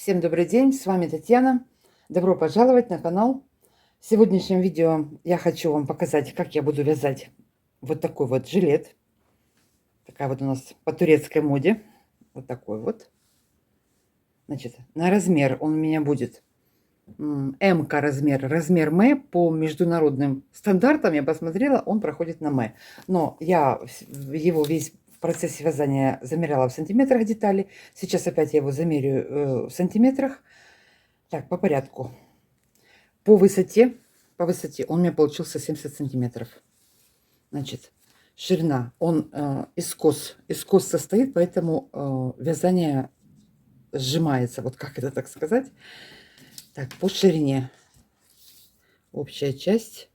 Всем добрый день, с вами Татьяна. Добро пожаловать на канал. В сегодняшнем видео я хочу вам показать, как я буду вязать вот такой вот жилет. Такая вот у нас по турецкой моде. Вот такой вот. Значит, на размер он у меня будет М-ка размер, размер М по международным стандартам. Я посмотрела, он проходит на М. Но я его весь в процессе вязания замеряла в сантиметрах детали. Сейчас опять я его замерю в сантиметрах. Так, по порядку. По высоте он у меня получился 70 сантиметров. Значит, ширина, он из кос состоит, поэтому вязание сжимается, вот как это так сказать. Так, по ширине общая часть.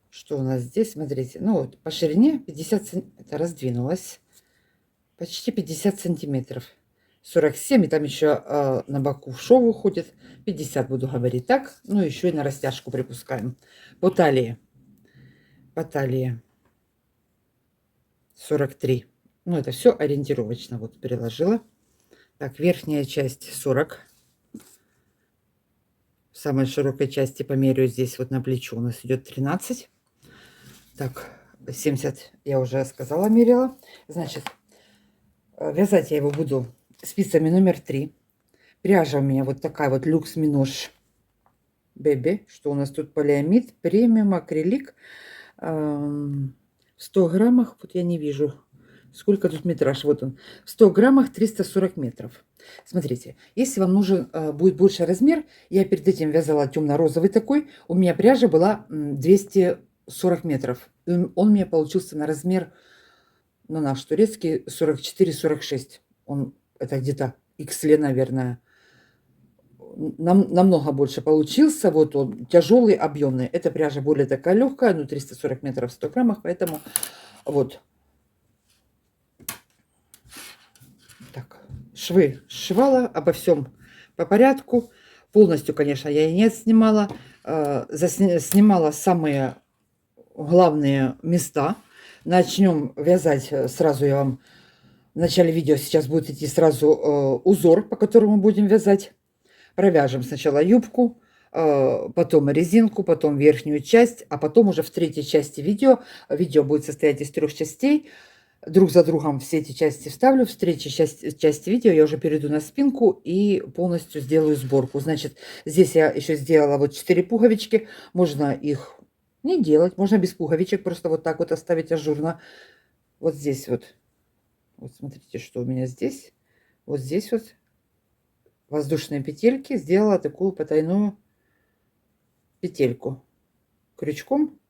Что у нас здесь, смотрите, ну вот по ширине 50, это раздвинулось, почти 50 сантиметров. 47, и там еще на боку в шов уходит. 50 буду говорить так. Ну, еще и на растяжку припускаем. По талии. По талии 43. Ну, это все ориентировочно. Вот переложила. Так, верхняя часть 40. В самой широкой части померяю здесь вот на плечо. У нас идет 13. Так, 70 я уже сказала, мерила. Значит, вязать я его буду спицами номер 3. Пряжа у меня вот такая вот люкс минош бэби. Что у нас тут? Полиамид, премиум, акрилик. В 100 граммах, вот я не вижу, сколько тут метраж. Вот он. В 100 граммах 340 метров. Смотрите, если вам нужен будет больше размер, я перед этим вязала темно-розовый такой. У меня пряжа была 240 метров. Он у меня получился на размер, на наш турецкий, 44-46. Он, это где-то XL, наверное. Намного больше получился. Вот он тяжелый, объемный. Эта пряжа более такая легкая, ну 340 метров в 100 граммах, поэтому вот. Так, швы сшивала, обо всем по порядку. Полностью, конечно, я и не снимала. Снимала самые главные места. Начнем вязать сразу. Я вам в начале видео сейчас будет идти сразу узор, по которому будем вязать. Провяжем сначала юбку, потом резинку, потом верхнюю часть, а потом уже в третьей части видео. Видео будет состоять из 3 частей. Друг за другом все эти части вставлю. В третьей части видео я уже перейду на спинку и полностью сделаю сборку. Значит, здесь я еще сделала вот 4 пуговички. Можно их не делать, можно без пуговичек, просто вот так вот оставить ажурно. Вот здесь вот. Вот смотрите, что у меня здесь. Вот здесь вот воздушные петельки. Сделала такую потайную петельку. Крючком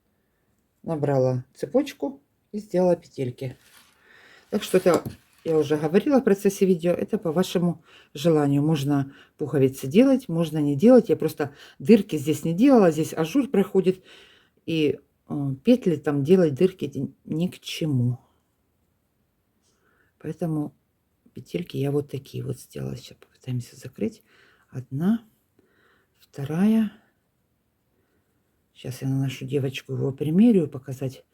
набрала цепочку и сделала петельки. Так что это, я уже говорила в процессе видео, это по вашему желанию. Можно пуговицы делать, можно не делать. Я просто дырки здесь не делала, здесь ажур проходит. И петли там делать, дырки ни к чему. Поэтому петельки я вот такие вот сделала. Сейчас попытаемся закрыть. Одна, вторая. Сейчас я на нашу девочку его примерю, показать,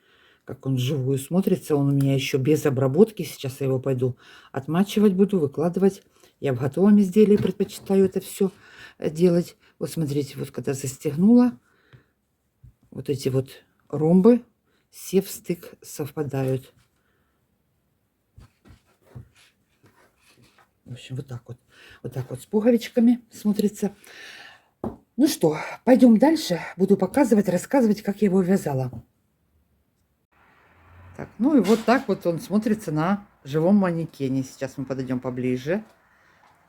как он вживую смотрится. Он у меня еще без обработки. Сейчас я его пойду отмачивать буду, выкладывать. Я в готовом изделии предпочитаю это все делать. Вот смотрите, вот когда застегнула, вот эти вот ромбы все в стык совпадают. В общем, вот так вот. Вот так вот с пуговичками смотрится. Ну что, пойдем дальше. Буду показывать, рассказывать, как я его вязала. Так, ну и вот так вот он смотрится на живом манекене. Сейчас мы подойдем поближе.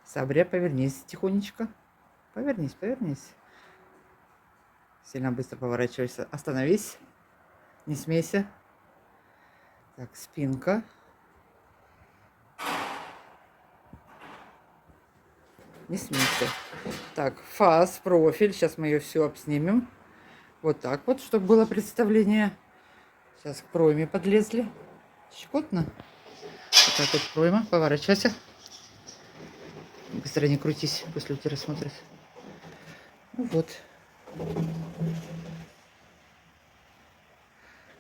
Сабря, повернись тихонечко. Повернись, повернись. Сильно быстро поворачивайся. Остановись. Не смейся. Так, спинка. Не смейся. Так, фас, профиль. Сейчас мы ее все обснимем. Вот так вот, чтобы было представление. Сейчас к пройме подлезли. Щекотно. Вот так вот пройма. Поворачивайся. Быстро не крутись, пусть люди рассмотрят. Ну вот.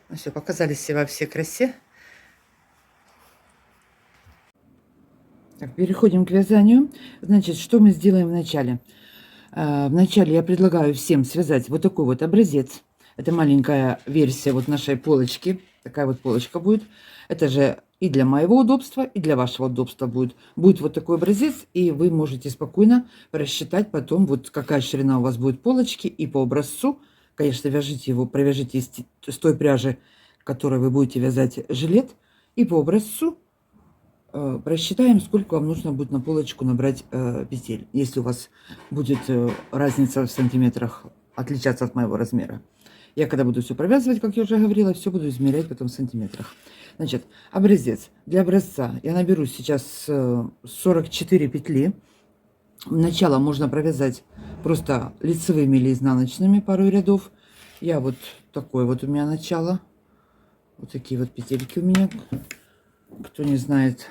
Ну все, показали все во всей красе. Так, переходим к вязанию. Значит, что мы сделаем вначале? Вначале я предлагаю всем связать вот такой вот образец. Это маленькая версия вот нашей полочки. Такая вот полочка будет. Это же и для моего удобства, и для вашего удобства будет. Будет вот такой образец, и вы можете спокойно рассчитать потом, вот какая ширина у вас будет полочки, и по образцу, конечно, вяжите его, провяжите с той пряжи, которой вы будете вязать жилет, и по образцу рассчитаем, сколько вам нужно будет на полочку набрать петель, если у вас будет разница в сантиметрах отличаться от моего размера. Я когда буду все провязывать, как я уже говорила, все буду измерять потом в сантиметрах. Значит, образец. Для образца я наберу сейчас 44 петли. Начало можно провязать просто лицевыми или изнаночными пару рядов. Я вот такое вот у меня начало. Вот такие вот петельки у меня. Кто не знает,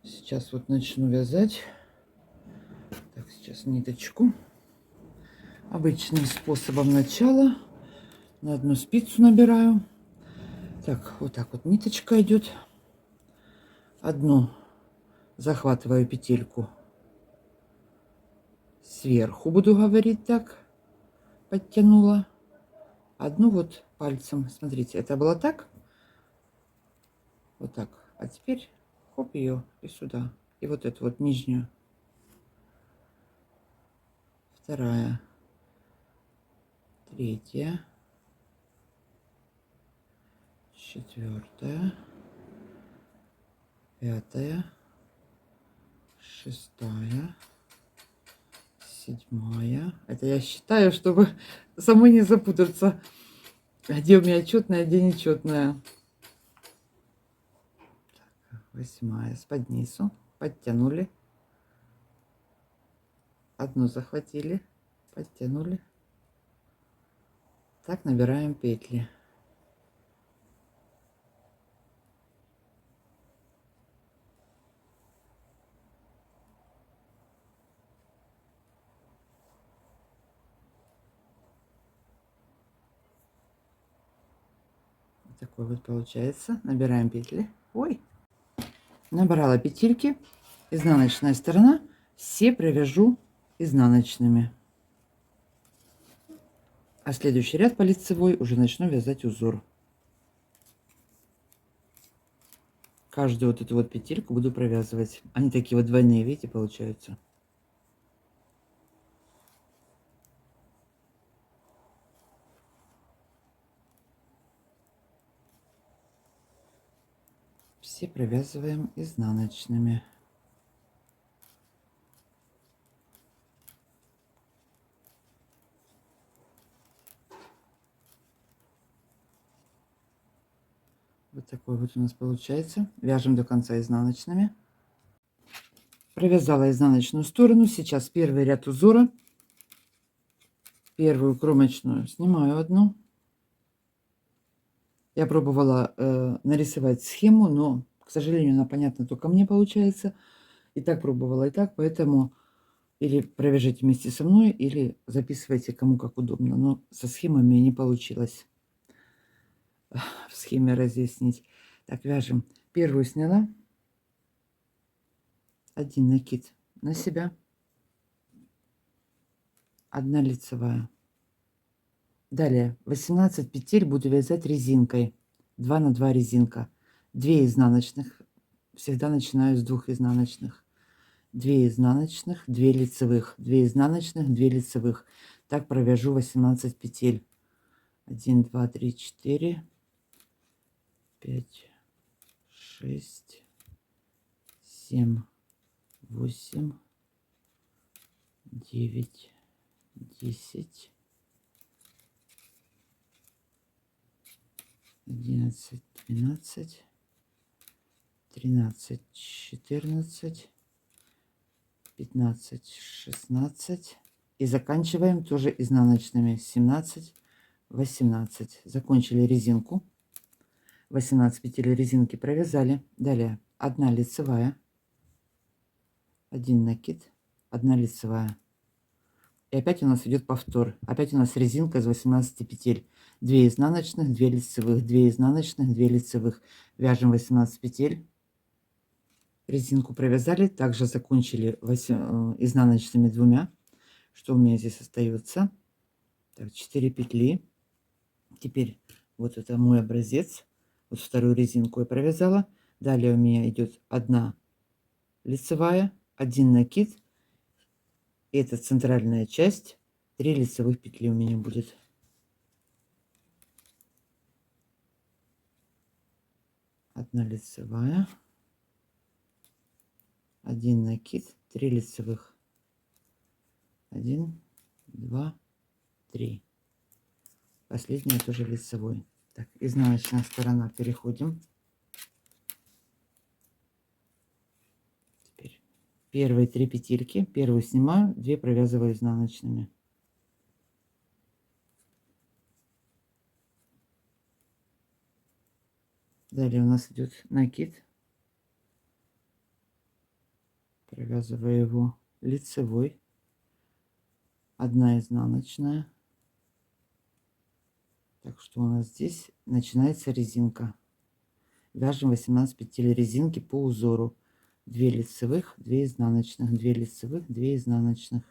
сейчас вот начну вязать. Так, сейчас ниточку. Обычным способом начала. На одну спицу набираю. Так, вот так вот ниточка идет. Одну захватываю петельку сверху, буду говорить так. Подтянула. Одну вот пальцем. Смотрите, это было так. Вот так. А теперь хоп ее и сюда. И вот эту вот нижнюю. Вторая. Третья. Четвертая. Пятая. Шестая. Седьмая. Это я считаю, чтобы самой не запутаться. Где у меня четная, где нечетная. Восьмая. С-под низу. Подтянули. Одну захватили. Подтянули. Так набираем петли. Вот такой вот получается. Набираем петли. Ой! Набрала петельки. Изнаночная сторона. Все провяжу изнаночными. А следующий ряд по лицевой уже начну вязать узор. Каждую вот эту вот петельку буду провязывать. Они такие вот двойные, видите, получаются. Все провязываем изнаночными. Вот такой вот у нас получается. Вяжем до конца изнаночными. Провязала изнаночную сторону. Сейчас первый ряд узора. Первую кромочную снимаю одну. Я пробовала нарисовать схему, но, к сожалению, она понятна только мне получается. И так пробовала, и так, поэтому или провяжите вместе со мной, или записывайте кому как удобно. Но со схемами не получилось в схеме разъяснить. Так, вяжем. Первую сняла. Один накид на себя. Одна лицевая. Далее 18 петель буду вязать резинкой. 2 на 2 резинка. 2 изнаночных. Всегда начинаю с 2 изнаночных. 2 изнаночных, 2 лицевых. 2 изнаночных, 2 лицевых. Так провяжу 18 петель. 1, 2, 3, 4, 5, 6, 7, 8, 9, 10, 11, 12, 13, 14, 15, 16. И заканчиваем тоже изнаночными. 17, 18. Закончили резинку. 18 петель резинки провязали. Далее 1 лицевая. 1 накид. 1 лицевая. И опять у нас идет повтор. Опять у нас резинка из 18 петель. 2 изнаночных, 2 лицевых, 2 изнаночных, 2 лицевых. Вяжем 18 петель. резинку провязали, также закончили изнаночными двумя. Что у меня здесь остается? Так, 4 петли. Теперь вот это мой образец. Вот вторую резинку я провязала. Далее у меня идет 1 лицевая, 1 накид. И это центральная часть. 3 лицевых петли у меня будет. Одна лицевая, 1 накид, 3 лицевых. 1, 2, 3. Последняя тоже лицевой. Так, изнаночная сторона, переходим. Теперь первые 3 петельки. Первую снимаю, 2 провязываю изнаночными. Далее у нас идет накид. Провязываю его лицевой. 1 изнаночная. Так что у нас здесь начинается резинка. Вяжем 18 петель резинки по узору. 2 лицевых, 2 изнаночных, 2 лицевых, 2 изнаночных.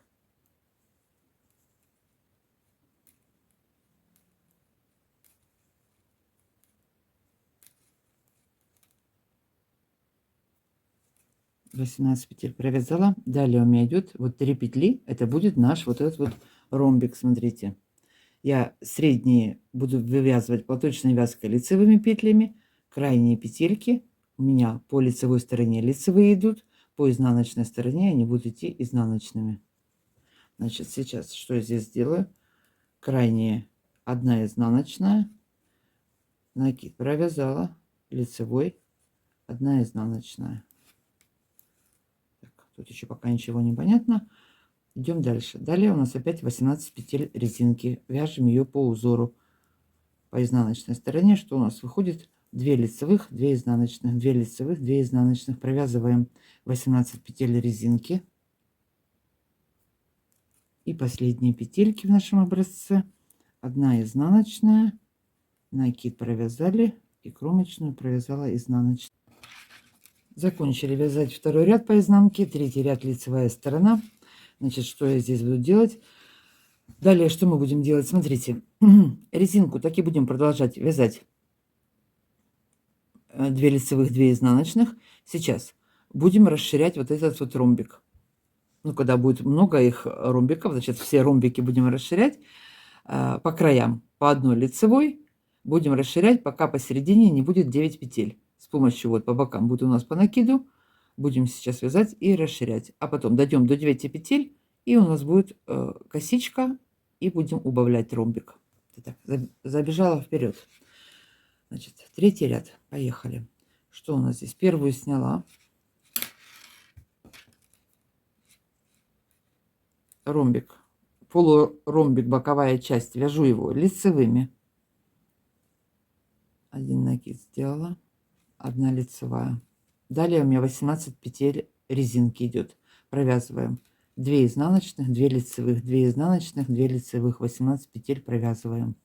Петель провязала. Далее у меня идет вот 3 петли. Это будет наш вот этот вот ромбик. Смотрите, я средние буду вывязывать платочной вязкой лицевыми петлями. Крайние петельки у меня по лицевой стороне лицевые идут, по изнаночной стороне они будут идти изнаночными. Значит, сейчас что я здесь делаю? Крайние 1 изнаночная, накид провязала, лицевой, 1 изнаночная. Так, тут еще пока ничего не понятно. Идем дальше. Далее у нас опять 18 петель резинки. Вяжем ее по узору по изнаночной стороне. Что у нас выходит? 2 лицевых, 2 изнаночных, 2 лицевых, 2 изнаночных. Провязываем 18 петель резинки. И последние петельки в нашем образце. 1 изнаночная, накид провязали и кромочную провязала изнаночную. Закончили вязать второй ряд по изнанке, третий ряд лицевая сторона. Значит, что я здесь буду делать? Далее, что мы будем делать? Смотрите, резинку так и будем продолжать вязать. 2 лицевых, 2 изнаночных. Сейчас будем расширять вот этот вот ромбик. Ну, когда будет много их ромбиков, значит, все ромбики будем расширять по краям. По 1 лицевой будем расширять, пока посередине не будет 9 петель. С помощью вот по бокам будет у нас по накиду. Будем сейчас вязать и расширять. А потом дойдем до 9 петель, и у нас будет косичка, и будем убавлять ромбик. Итак, забежала вперед. Значит, третий ряд. Поехали. Что у нас здесь? Первую сняла. Ромбик. Полуромбик, боковая часть. Вяжу его лицевыми. 1 накид сделала. 1 лицевая. Далее у меня 18 петель резинки идет. Провязываем 2 изнаночных, 2 лицевых, 2 изнаночных, 2 лицевых. 18 петель провязываем.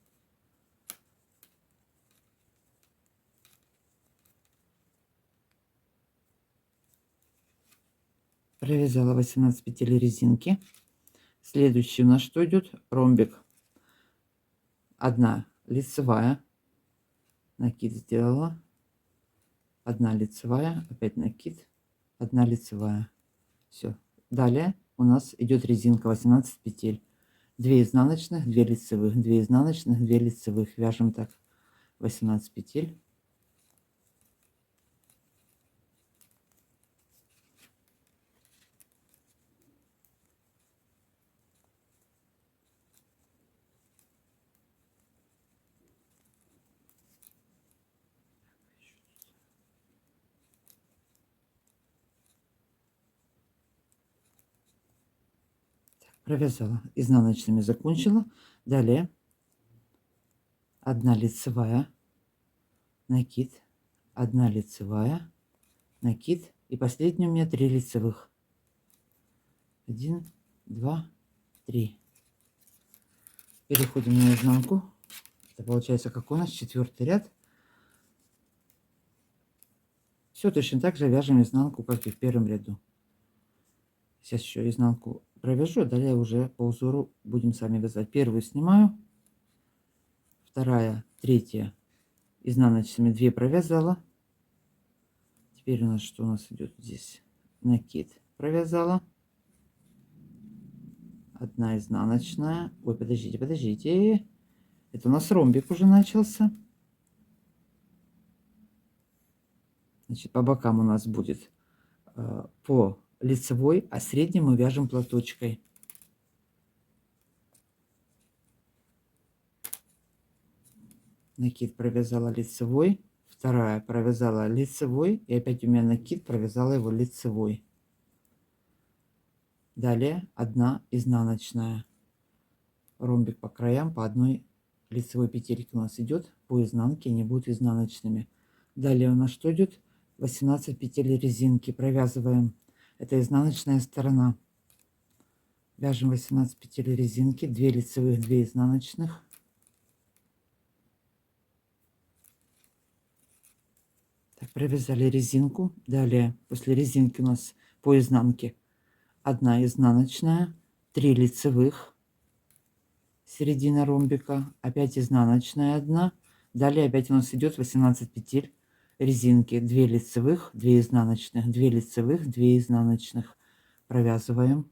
Провязала 18 петель резинки. Следующий у нас что идет? Ромбик. 1 лицевая. Накид сделала. 1 лицевая. Опять накид. 1 лицевая. Все. Далее у нас идет резинка 18 петель. 2 изнаночных, 2 лицевых, 2 изнаночных, 2 лицевых. Вяжем так 18 петель. Провязала, изнаночными закончила. Далее 1 лицевая, накид, 1 лицевая, накид, и последний у меня 3 лицевых. 1, 2, 3. Переходим на изнанку. Это получается как у нас 4-й ряд. Все точно так же вяжем изнанку, как и в первом ряду. Сейчас еще изнанку провяжу, далее уже по узору будем сами вязать. Первую снимаю, вторая, третья изнаночными 2 провязала. Теперь у нас что у нас идет здесь? Накид провязала. Одна изнаночная. Ой, подождите. Это у нас ромбик уже начался. Значит, по бокам у нас будет по лицевой, а средний мы вяжем платочкой. Накид провязала лицевой, вторая провязала лицевой, и опять у меня накид, провязала его лицевой. Далее одна изнаночная. Ромбик по краям, по одной лицевой петельке у нас идет, по изнанке они будут изнаночными. Далее у нас что идет? 18 петель резинки провязываем. Это изнаночная сторона. Вяжем 18 петель резинки, 2 лицевых, 2 изнаночных. Так, провязали резинку. Далее после резинки у нас по изнанке 1 изнаночная, 3 лицевых, середина ромбика, опять изнаночная 1. Далее опять у нас идет 18 петель резинки, 2 лицевых, 2 изнаночных, 2 лицевых, 2 изнаночных. Провязываем.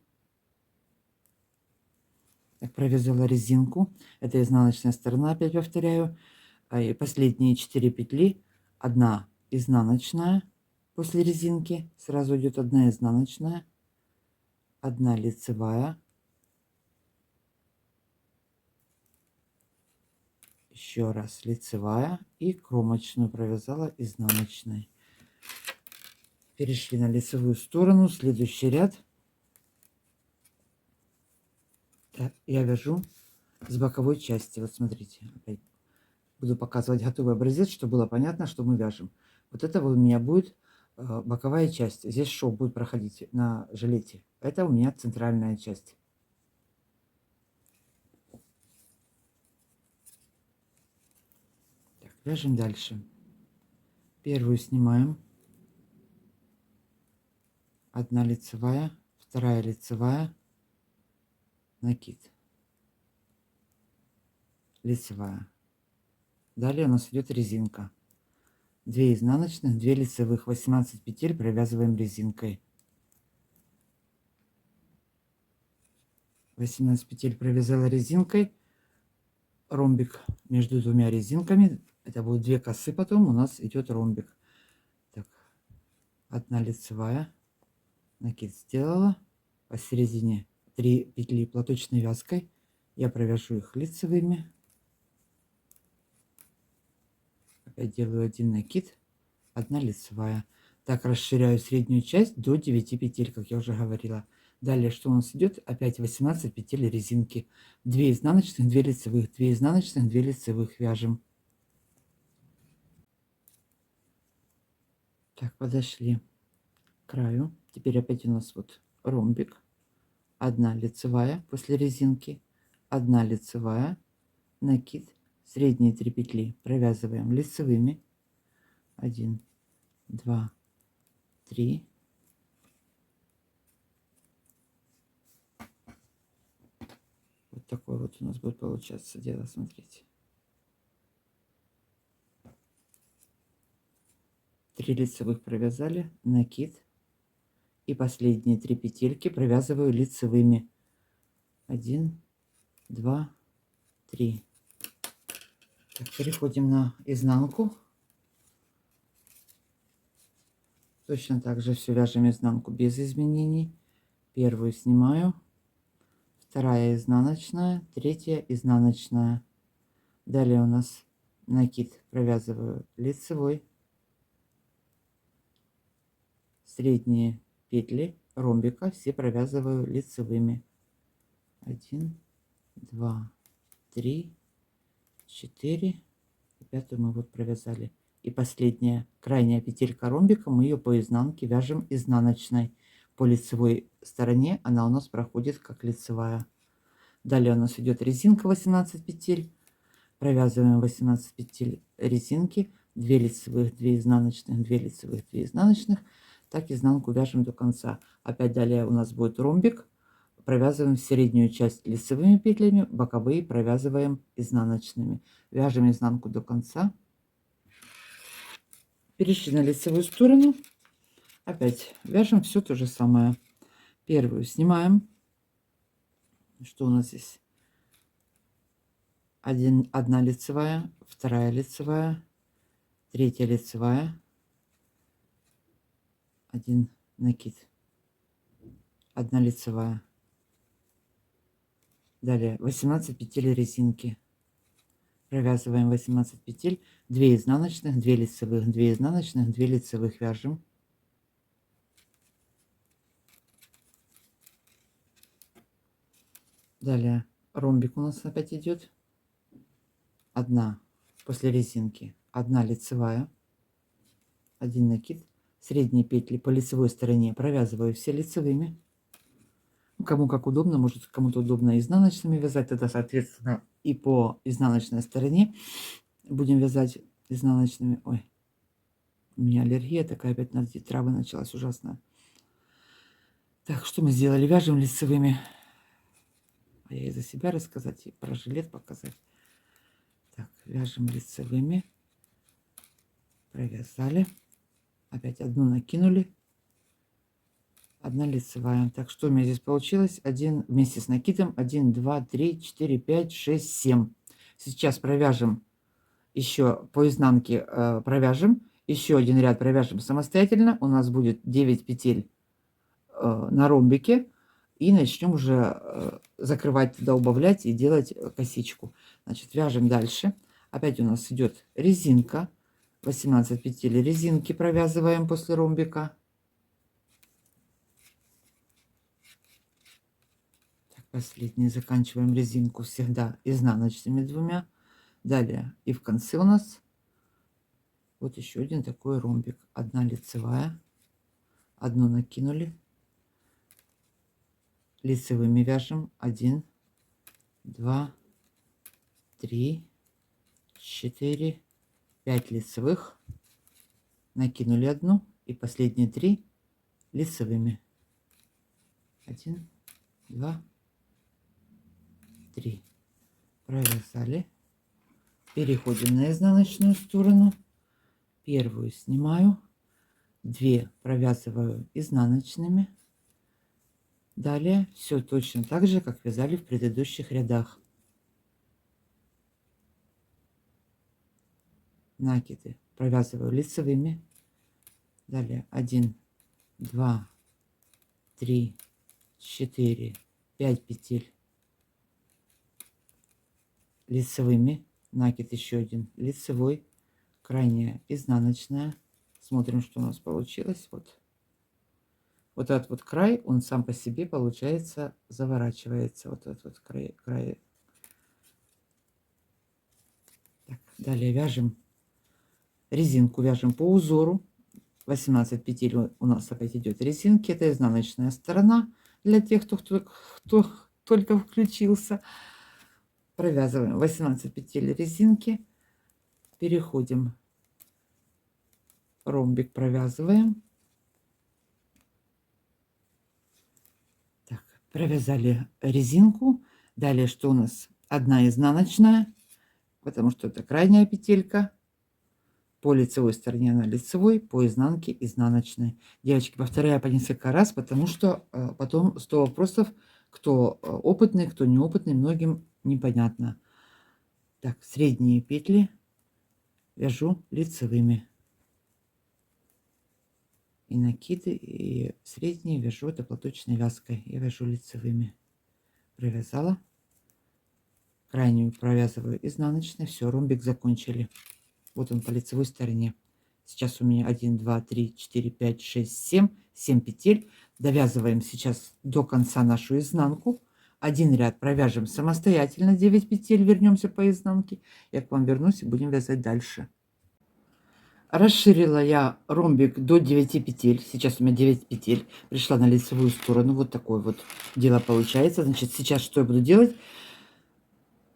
Так, провязала резинку. Это изнаночная сторона, опять повторяю. И последние 4 петли, 1 изнаночная после резинки, сразу идет 1 изнаночная, 1 лицевая, еще раз лицевая и кромочную провязала изнаночной. Перешли на лицевую сторону, следующий ряд. Так, я вяжу с боковой части. Вот смотрите, опять буду показывать готовый образец, чтобы было понятно, что мы вяжем. Вот это у меня будет боковая часть. Здесь шов будет проходить на жилете. Это у меня центральная часть. Так, вяжем дальше. Первую снимаем. 1 лицевая, 2 лицевая, накид. Лицевая. Далее у нас идет резинка. 2 изнаночных, 2 лицевых, 18 петель провязываем резинкой. 18 петель провязала резинкой. Ромбик между 2 резинками. Это будет 2 косы, потом у нас идет ромбик. Так, 1 лицевая, накид сделала. Посередине 3 петли платочной вязкой. Я провяжу их лицевыми. Опять делаю 1 накид, 1 лицевая. Так расширяю среднюю часть до 9 петель, как я уже говорила. Далее что у нас идет? Опять 18 петель резинки. 2 изнаночных, 2 лицевых, 2 изнаночных, 2 лицевых вяжем. Так, подошли к краю. Теперь опять у нас вот ромбик. 1 лицевая после резинки, 1 лицевая, накид. Средние 3 петли провязываем лицевыми. 1, 2, 3. Вот такое вот у нас будет получаться дело, смотрите. 3 лицевых провязали, накид. И последние 3 петельки провязываю лицевыми. 1, 2, 3. Так, переходим на изнанку. Точно так же все вяжем изнанку без изменений. Первую снимаю, 2 изнаночная, 3 изнаночная. Далее у нас накид провязываю лицевой. Средние петли ромбика все провязываю лицевыми. 1, 2, 3, 4. 5 мы вот провязали. И последняя крайняя петелька ромбика, мы ее по изнанке вяжем изнаночной. По лицевой стороне она у нас проходит как лицевая. Далее у нас идет резинка 18 петель. Провязываем 18 петель резинки. 2 лицевых, 2 изнаночных, 2 лицевых, 2 изнаночных. Так изнанку вяжем до конца. Опять далее у нас будет ромбик. Провязываем среднюю часть лицевыми петлями, боковые провязываем изнаночными. Вяжем изнанку до конца. Перешли на лицевую сторону. Опять вяжем все то же самое. Первую снимаем. Что у нас здесь? Одна лицевая, вторая лицевая, третья лицевая, один накид, одна лицевая. Далее 18 петель резинки. Провязываем 18 петель, 2 изнаночных, 2 лицевых, 2 изнаночных, 2 лицевых вяжем. Далее ромбик у нас опять идет. Одна после резинки, одна лицевая, один накид, средние петли по лицевой стороне провязываю все лицевыми. Кому как удобно, может кому-то удобно изнаночными вязать, тогда соответственно и по изнаночной стороне будем вязать изнаночными. Ой, у меня аллергия такая, опять на эти травы началась ужасная. Так, что мы сделали? Вяжем лицевыми. А я и за себя рассказать, и про жилет показать. Так, вяжем лицевыми. Провязали. Опять одну накинули. Одна лицевая. Так, что у меня здесь получилось? Один вместе с накидом. 1, 2, 3, 4, 5, 6, 7. Сейчас провяжем еще по изнанке. Провяжем. Еще один ряд провяжем самостоятельно. У нас будет 9 петель на ромбике. И начнем уже закрывать, туда убавлять и делать косичку. Значит, вяжем дальше. Опять у нас идет резинка. 18 петель резинки провязываем после ромбика. Так, последний заканчиваем резинку всегда изнаночными двумя. Далее и в конце у нас вот еще один такой ромбик. Одна лицевая. Одну накинули. Лицевыми вяжем 1, 2, 3, 4, 5 лицевых, накинули одну и последние 3 лицевыми. 1, 2, 3. Провязали. Переходим на изнаночную сторону. Первую снимаю, 2 провязываю изнаночными. Далее все точно так же, как вязали в предыдущих рядах. Накиды провязываю лицевыми. Далее 1, 2, 3, 4, 5 петель лицевыми. Накид еще один лицевой. Крайняя изнаночная. Смотрим, что у нас получилось. Вот этот вот край, он сам по себе, получается, заворачивается. Вот этот вот край. Так, далее вяжем резинку, вяжем по узору. 18 петель у нас опять идет резинки. Это изнаночная сторона для тех, кто только включился. Провязываем 18 петель резинки. Переходим. Ромбик провязываем. Так, провязали резинку. Далее что у нас? Одна изнаночная, потому что это крайняя петелька. По лицевой стороне она лицевой, по изнанке изнаночной. Девочки, повторяю по несколько раз, потому что потом 100 вопросов, кто опытный, кто неопытный, многим непонятно. Так, средние петли вяжу лицевыми. И накиды, и средние вяжу это платочной вязкой. Я вяжу лицевыми. Провязала. Крайнюю провязываю изнаночной. Все, ромбик закончили. Вот он по лицевой стороне. Сейчас у меня 1, 2, 3, 4, 5, 6, 7. 7 петель. Довязываем сейчас до конца нашу изнанку. Один ряд провяжем самостоятельно. 9 петель. Вернемся по изнанке. Я к вам вернусь и будем вязать дальше. Расширила я ромбик до 9 петель. Сейчас у меня 9 петель. Пришла на лицевую сторону. Вот такое вот дело получается. Значит, сейчас что я буду делать?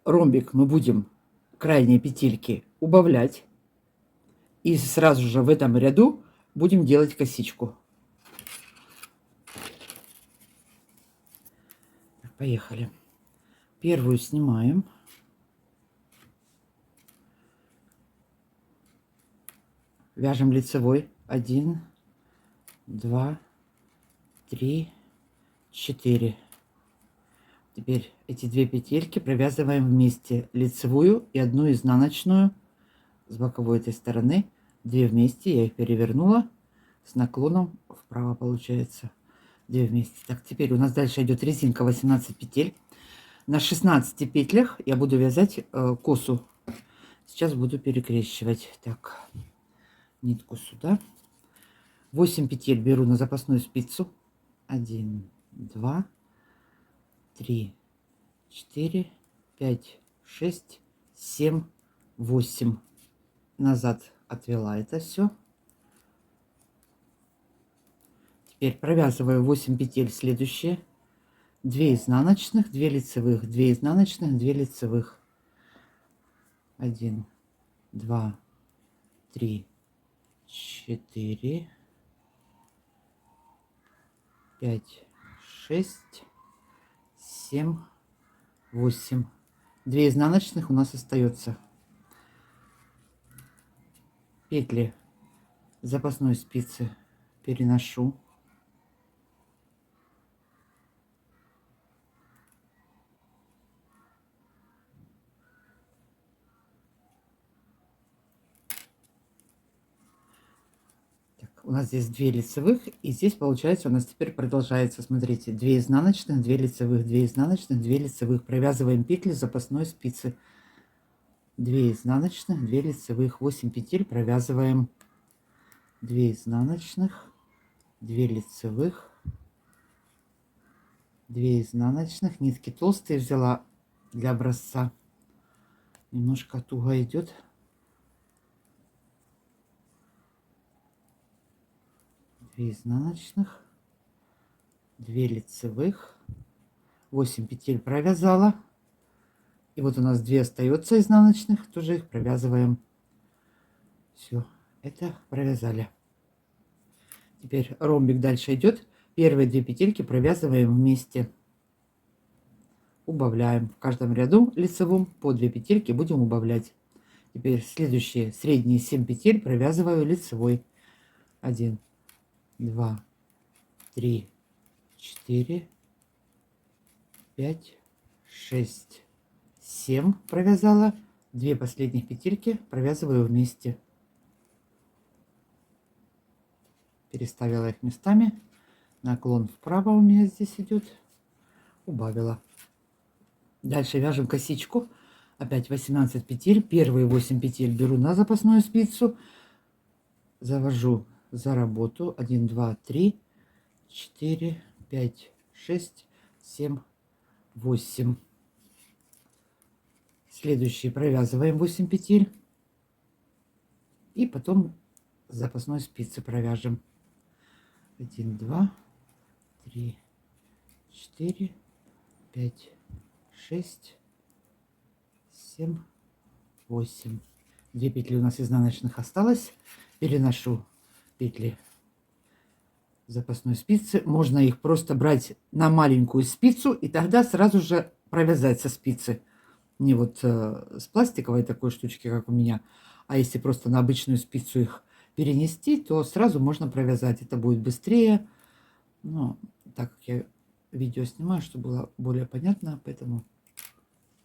Ромбик мы будем крайние петельки убавлять. И сразу же в этом ряду будем делать косичку. Поехали. Первую снимаем. Вяжем лицевой. 1, 2, 3, 4. Теперь эти 2 петельки провязываем вместе, лицевую и 1 изнаночную с боковой этой стороны. 2 вместе, я их перевернула с наклоном вправо, получается 2 вместе. Так, теперь у нас дальше идет резинка 18 петель. На 16 петлях я буду вязать косу. Сейчас буду перекрещивать. Так, нитку сюда. 8 петель беру на запасную спицу. 1, 2, 3, 4, 5, 6, 7, 8. Назад отвела это все. Теперь провязываю 8 петель следующие. 2 изнаночных, 2 лицевых, 2 изнаночных, 2 лицевых. 1, 2, 3, 4, 5, 6, 7, 8. 2 изнаночных у нас остается. Петли запасной спицы переношу. У нас здесь 2 лицевых, и здесь получается у нас теперь продолжается, смотрите, 2 изнаночных, 2 лицевых, 2 изнаночных, 2 лицевых. Провязываем петли запасной спицы. 2 изнаночных, 2 лицевых, 8 петель провязываем. 2 изнаночных, 2 лицевых, 2 изнаночных. Нитки толстые взяла для образца, немножко туго идет. 2 изнаночных, 2 лицевых, 8 петель провязала. И вот у нас 2 остается изнаночных, тоже их провязываем. Все, это провязали. Теперь ромбик дальше идет. Первые 2 петельки провязываем вместе. Убавляем. В каждом ряду лицевом по 2 петельки будем убавлять. Теперь следующие средние 7 петель провязываю лицевой. 1, 2, 3, 4, 5, 6, 7 провязала. 2 последних петельки провязываю вместе. Переставила их местами. Наклон вправо у меня здесь идет. Убавила. Дальше вяжем косичку. Опять 18 петель. Первые 8 петель беру на запасную спицу. Завожу за работу. 1, 2, 3, 4, 5, 6, 7, 8. Следующие провязываем 8 петель. И потом с запасной спицы провяжем. 1, 2, 3, 4, 5, 6, 7, 8. 2 петли у нас изнаночных осталось. Переношу петли запасной спицы. Можно их просто брать на маленькую спицу и тогда сразу же провязать со спицы. Не вот с пластиковой такой штучки, как у меня, а если просто на обычную спицу их перенести, то сразу можно провязать. Это будет быстрее. Но так как я видео снимаю, чтобы было более понятно, поэтому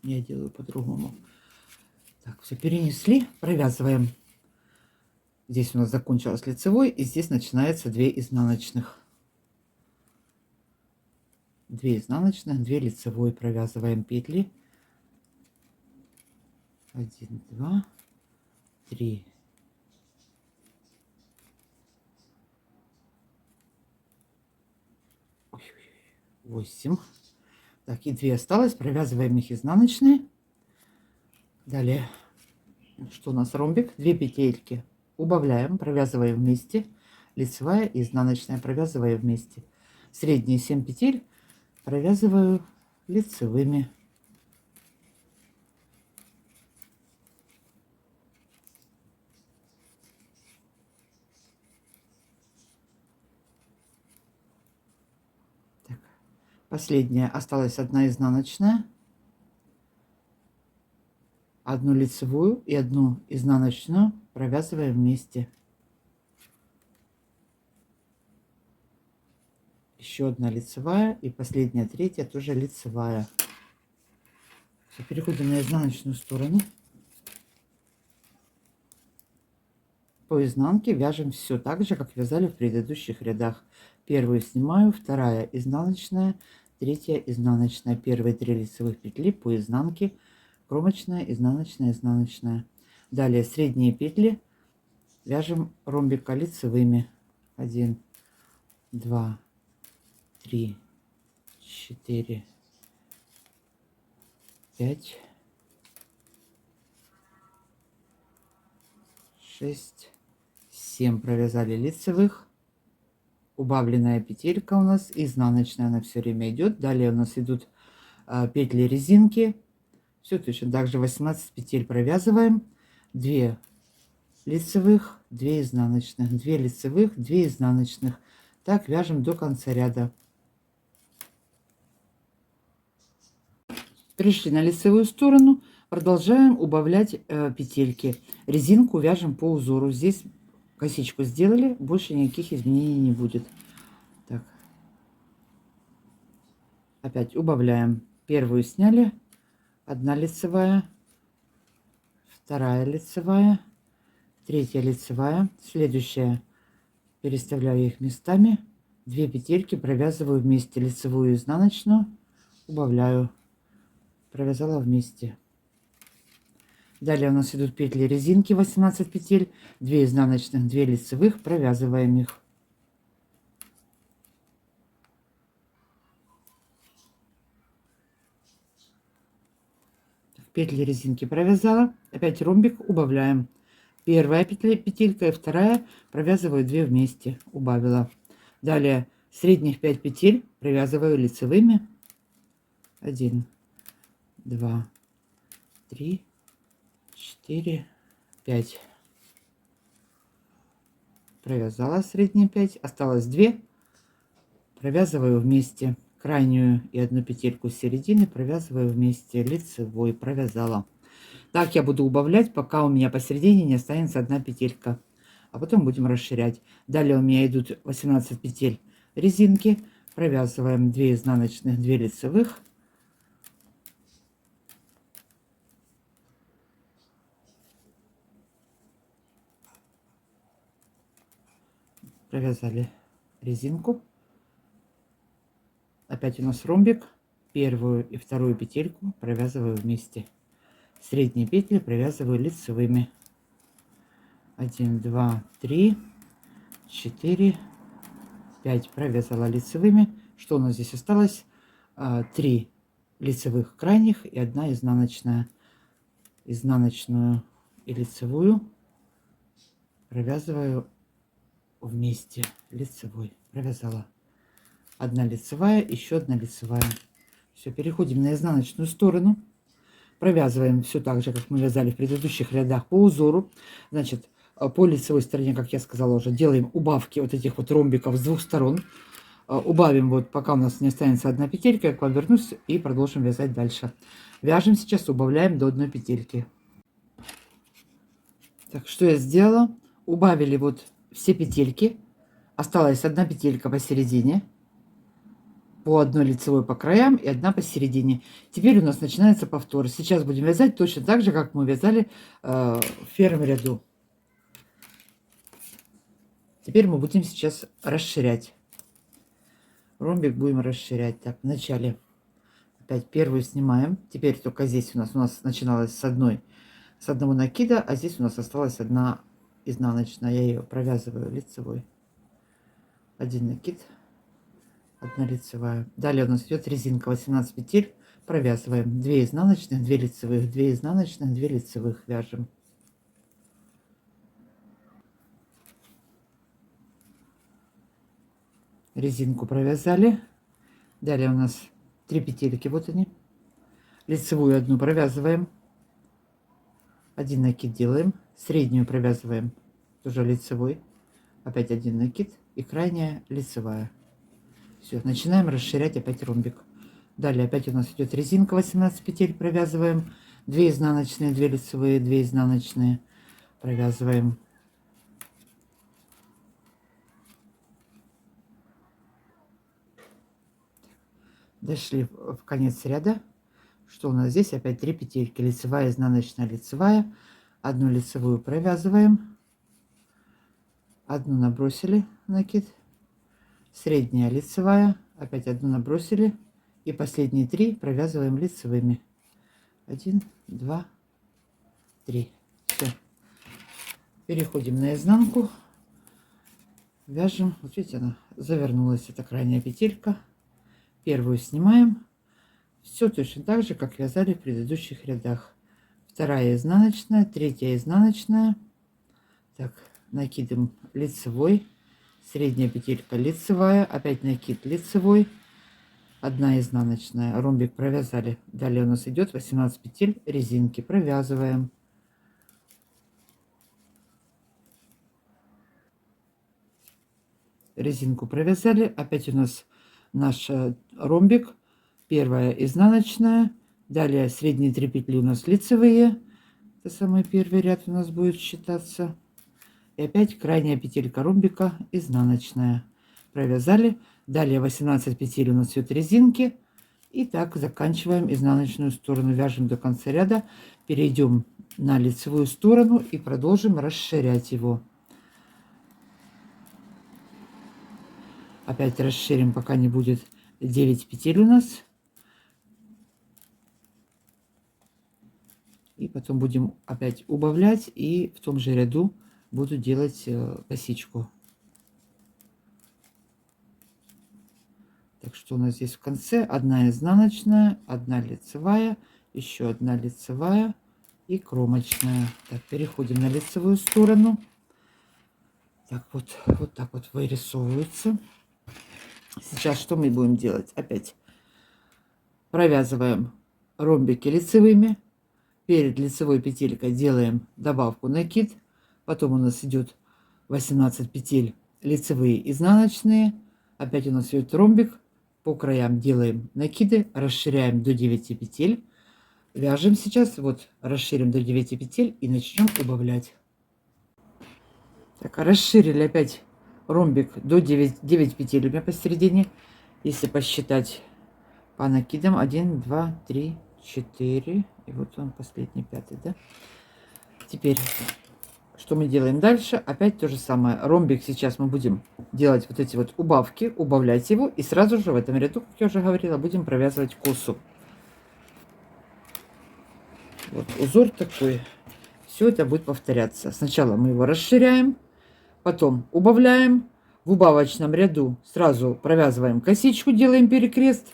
я делаю по-другому. Так, все перенесли, провязываем. Здесь у нас закончилась лицевой, и здесь начинается 2 изнаночных. 2 изнаночных, 2 лицевой провязываем петли. 1, 2, 3, 8. Так, и 2 осталось. Провязываем их изнаночные. Далее, что у нас ромбик? 2 петельки убавляем, провязываем вместе. Лицевая и изнаночная провязываю вместе. Средние 7 петель провязываю лицевыми. Последняя, осталась одна изнаночная, одну лицевую и одну изнаночную провязываем вместе. Еще одна лицевая и последняя, третья тоже лицевая. Все, переходим на изнаночную сторону. По изнанке вяжем все так же, как вязали в предыдущих рядах. Первую снимаю, вторая изнаночная, третья изнаночная. Первые 3 лицевых петли по изнанке, кромочная, изнаночная, изнаночная. Далее средние петли вяжем ромбика лицевыми. 1, 2, 3, 4, 5, 6, 7 провязали лицевых. Убавленная петелька у нас, изнаночная, она все время идет. Далее у нас идут петли резинки. Все точно так же 18 петель провязываем. 2 лицевых, 2 изнаночных, 2 лицевых, 2 изнаночных. Так вяжем до конца ряда. Пришли на лицевую сторону, продолжаем убавлять петельки. Резинку вяжем по узору. Здесь косичку сделали, больше никаких изменений не будет. Так. Опять убавляем. Первую сняли, одна лицевая, вторая лицевая, третья лицевая, следующая, переставляю их местами, 2 петельки провязываю вместе, лицевую и изнаночную, убавляю, провязала вместе. Далее у нас идут петли резинки, 18 петель, 2 изнаночных, 2 лицевых, провязываем их. Петли резинки провязала, опять ромбик, убавляем. Первая петелька и вторая провязываю 2 вместе, убавила. Далее средних 5 петель провязываю лицевыми. 1, 2, 3, 4, 5. Провязала средние 5, осталось 2, провязываю вместе. Крайнюю и одну петельку с середины провязываю вместе, лицевой провязала. Так я буду убавлять, пока у меня посередине не останется одна петелька. А потом будем расширять. Далее у меня идут 18 петель резинки. Провязываем 2 изнаночных, 2 лицевых. Провязали резинку. Опять у нас ромбик. Первую и вторую петельку провязываю вместе. Средние петли провязываю лицевыми. 1, 2, 3, 4, 5 провязала лицевыми. Что у нас здесь осталось? 3 лицевых крайних и 1 изнаночная. Изнаночную и лицевую провязываю вместе. Лицевой провязала. 1 лицевая, еще 1 лицевая. Все, переходим на изнаночную сторону. Провязываем все так же, как мы вязали в предыдущих рядах по узору. Значит, по лицевой стороне, как я сказала уже, делаем убавки вот этих вот ромбиков с 2 сторон. Убавим вот, пока у нас не останется 1 петелька, я к вам вернусь и продолжим вязать дальше. Вяжем сейчас, убавляем до 1 петельки. Так, что я сделала? Убавили вот все петельки. Осталась 1 петелька посередине. По 1 лицевой по краям и 1 посередине. Теперь у нас начинается повтор. Сейчас будем вязать точно так же, как мы вязали в первом ряду. Теперь мы будем сейчас расширять. Ромбик будем расширять. Так, вначале опять первую снимаем. Теперь только здесь у нас начиналось с одного накида, а здесь у нас осталась 1 изнаночная. Я ее провязываю лицевой. 1 накид, 1 лицевая. Далее у нас идет резинка 18 петель. Провязываем 2 изнаночных, 2 лицевых, 2 изнаночных, 2 лицевых вяжем. Резинку провязали. Далее у нас 3 петельки, вот они. Лицевую 1 провязываем. 1 накид делаем. Среднюю провязываем тоже лицевой. Опять 1 накид и крайняя лицевая. Все, начинаем расширять опять ромбик. Далее опять у нас идет резинка 18 петель, провязываем 2 изнаночные, 2 лицевые, 2 изнаночные, провязываем. Дошли в конец ряда. Что у нас здесь? Опять 3 петельки, лицевая, изнаночная, лицевая. Одну лицевую провязываем, одну набросили накид, средняя лицевая, опять одну набросили, и последние 3 провязываем лицевыми. 1, 2, 3. Все. Переходим на изнанку, вяжем. Вот видите, она завернулась, это крайняя петелька. Первую снимаем. Все точно так же, как вязали в предыдущих рядах. Вторая изнаночная, третья изнаночная. Так, накидом лицевой, средняя петелька лицевая, опять накид лицевой, одна изнаночная, ромбик провязали. Далее у нас идет 18 петель резинки, провязываем. Резинку провязали, опять у нас наш ромбик, первая изнаночная, далее средние 3 петли у нас лицевые, это самый первый ряд у нас будет считаться. И опять крайняя петелька ромбика изнаночная, провязали. Далее 18 петель у нас идет резинки, и так заканчиваем изнаночную сторону, вяжем до конца ряда, перейдем на лицевую сторону и продолжим расширять его. Опять расширим, пока не будет 9 петель у нас, и потом будем опять убавлять, и в том же ряду буду делать косичку. Так что у нас здесь в конце одна изнаночная, одна лицевая, еще одна лицевая и кромочная. Так, переходим на лицевую сторону. Так вот, вот так вот вырисовывается. Сейчас что мы будем делать? Опять провязываем ромбики лицевыми. Перед лицевой петелькой делаем добавку накид. Потом у нас идет 18 петель лицевые, изнаночные. Опять у нас идет ромбик. По краям делаем накиды, расширяем до 9 петель. Вяжем сейчас, вот расширим до 9 петель и начнем убавлять. Так, расширили опять ромбик до 9 петель у меня посередине. Если посчитать по накидам, 1, 2, 3, 4. И вот он последний, 5, да? Теперь, что мы делаем дальше? Опять то же самое. Ромбик сейчас мы будем делать вот эти вот убавки, убавлять его. И сразу же в этом ряду, как я уже говорила, будем провязывать косу. Вот узор такой. Все это будет повторяться. Сначала мы его расширяем, потом убавляем. В убавочном ряду сразу провязываем косичку, делаем перекрест.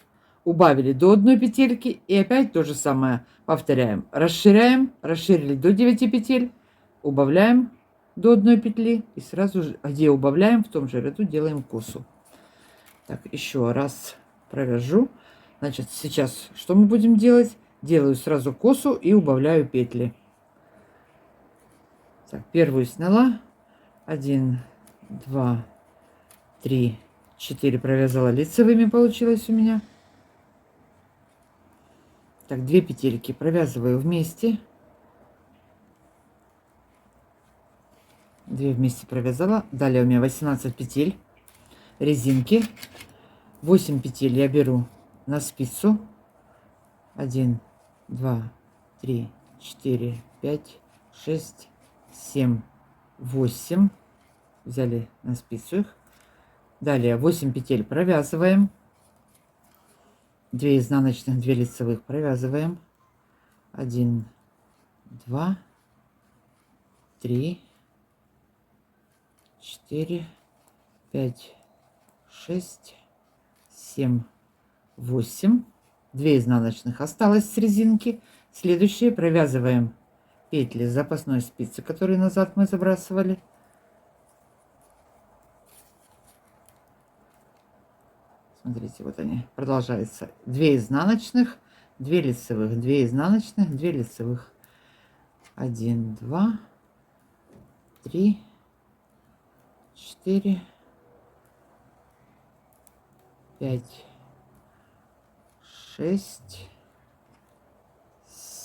Убавили до одной петельки. И опять то же самое повторяем. Расширяем, расширили до 9 петель. Убавляем до одной петли. И сразу же, где убавляем, в том же ряду делаем косу. Так, еще раз провяжу. Значит, сейчас что мы будем делать? Делаю сразу косу и убавляю петли. Так, первую сняла. 1, 2, 3, 4 провязала лицевыми, получилось у меня. Так, 2 петельки провязываю вместе. 2 вместе провязала. Далее у меня 18 петель резинки. 8 петель я беру на спицу. 1, 2, 3, 4, 5, 6, 7, 8. Взяли на спицу их. Далее 8 петель провязываем. 2 изнаночных, 2 лицевых провязываем. 1, 2, 3, 4, 5, 6, 7, 8. 2 изнаночных осталось с резинки. Следующие провязываем петли запасной спицы, которые назад мы забрасывали. Смотрите, вот они, продолжается. 2 изнаночных, 2 лицевых, 2 изнаночных, 2 лицевых. 1, 2, 3, 4, 5, 6,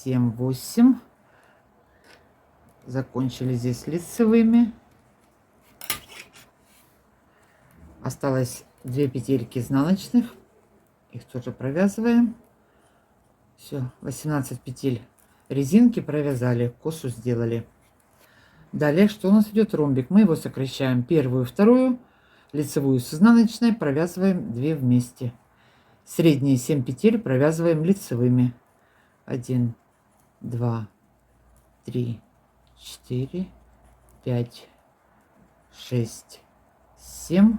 7, 8. Закончили здесь лицевыми. Осталось 2 петельки изнаночных. Их тоже провязываем. Все, 18 петель резинки провязали, косу сделали. Далее, что у нас идет ромбик? Мы его сокращаем первую, вторую, лицевую с изнаночной провязываем 2 вместе. Средние 7 петель провязываем лицевыми. 1, 2, 3, 4, 5, 6, 7.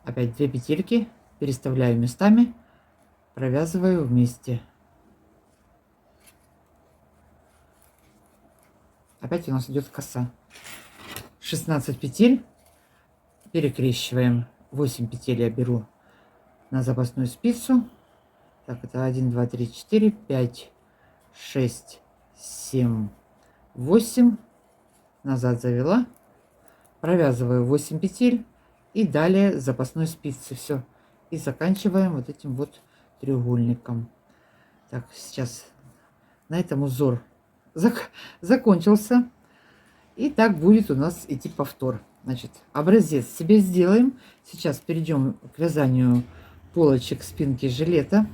Опять 2 петельки переставляю местами, провязываю вместе. Опять у нас идет коса. 16 петель перекрещиваем. 8 петель я беру на запасную спицу. Так, это 1, 2, 3, 4, 5, 6, 7, 8. Назад завела. Провязываю 8 петель. И далее запасной спицы. Все. И заканчиваем вот этим вот треугольником. Так, сейчас на этом узор закончился. И так будет у нас идти повтор. Значит, образец себе сделаем. Сейчас перейдем к вязанию полочек спинки жилета.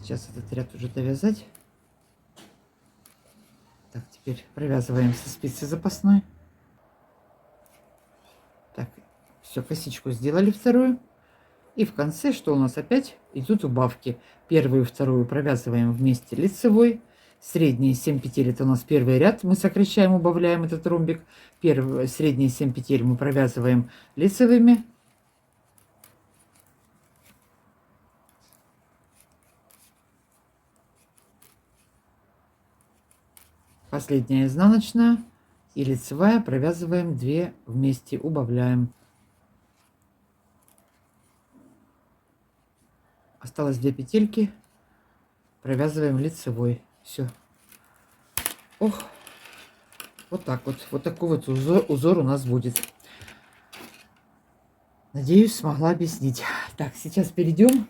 Сейчас этот ряд уже довязать. Так, теперь провязываем со спицы запасной. Так, все, косичку сделали вторую. И в конце, что у нас опять идут убавки. Первую и вторую провязываем вместе лицевой. Средние 7 петель, это у нас первый ряд. Мы сокращаем, убавляем этот ромбик. Средние 7 петель мы провязываем лицевыми. Последняя изнаночная и лицевая провязываем 2 вместе, убавляем. Осталось 2 петельки, провязываем лицевой. Все. Ох, вот так вот. Вот такой вот узор у нас будет. Надеюсь, смогла объяснить. Так, сейчас перейдем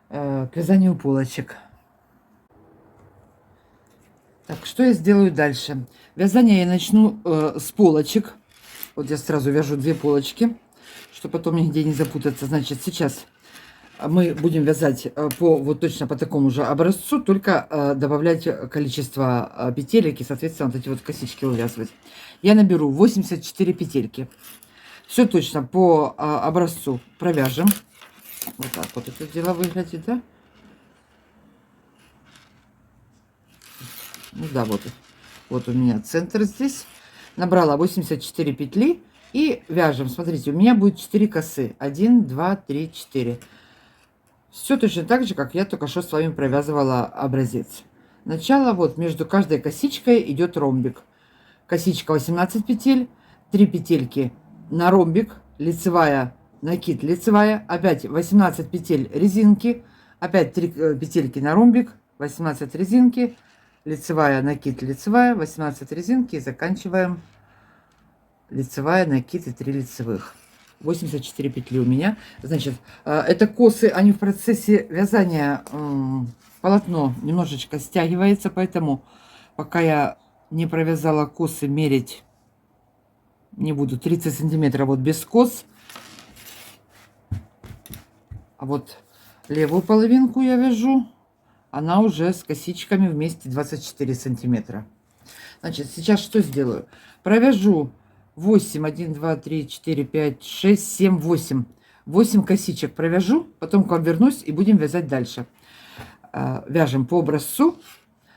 к вязанию полочек. Так, что я сделаю дальше? Вязание я начну с полочек. Вот я сразу вяжу 2 полочки, чтобы потом нигде не запутаться. Значит, сейчас мы будем вязать вот точно по такому же образцу, только добавлять количество петелек и, соответственно, вот эти вот косички увязывать. Я наберу 84 петельки. Все точно по образцу провяжем. Вот так вот это дело выглядит, да? Ну да, вот у меня центр здесь. Набрала 84 петли и вяжем. Смотрите, у меня будет 4 косы. 1, 2, 3, 4. Все точно так же, как я только что с вами провязывала образец. Начало вот между каждой косичкой идет ромбик. Косичка 18 петель, 3 петельки на ромбик, лицевая, накид, лицевая, опять 18 петель резинки, опять 3 петельки на ромбик, 18 резинки, лицевая, накид, лицевая, 18 резинки и заканчиваем лицевая, накид и 3 лицевых. 84 петли у меня. Значит, это косы, они в процессе вязания полотно немножечко стягивается, поэтому пока я не провязала косы, мерить не буду. 30 сантиметров вот без кос. А вот левую половинку я вяжу, она уже с косичками вместе 24 сантиметра. Значит, сейчас что сделаю? Провяжу 8, 1, 2, 3, 4, 5, 6, 7, 8. 8 косичек провяжу, потом к вам вернусь и будем вязать дальше. Вяжем по образцу.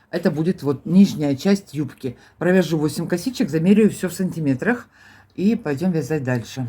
Это будет вот нижняя часть юбки. Провяжу 8 косичек, замеряю все в сантиметрах и пойдем вязать дальше.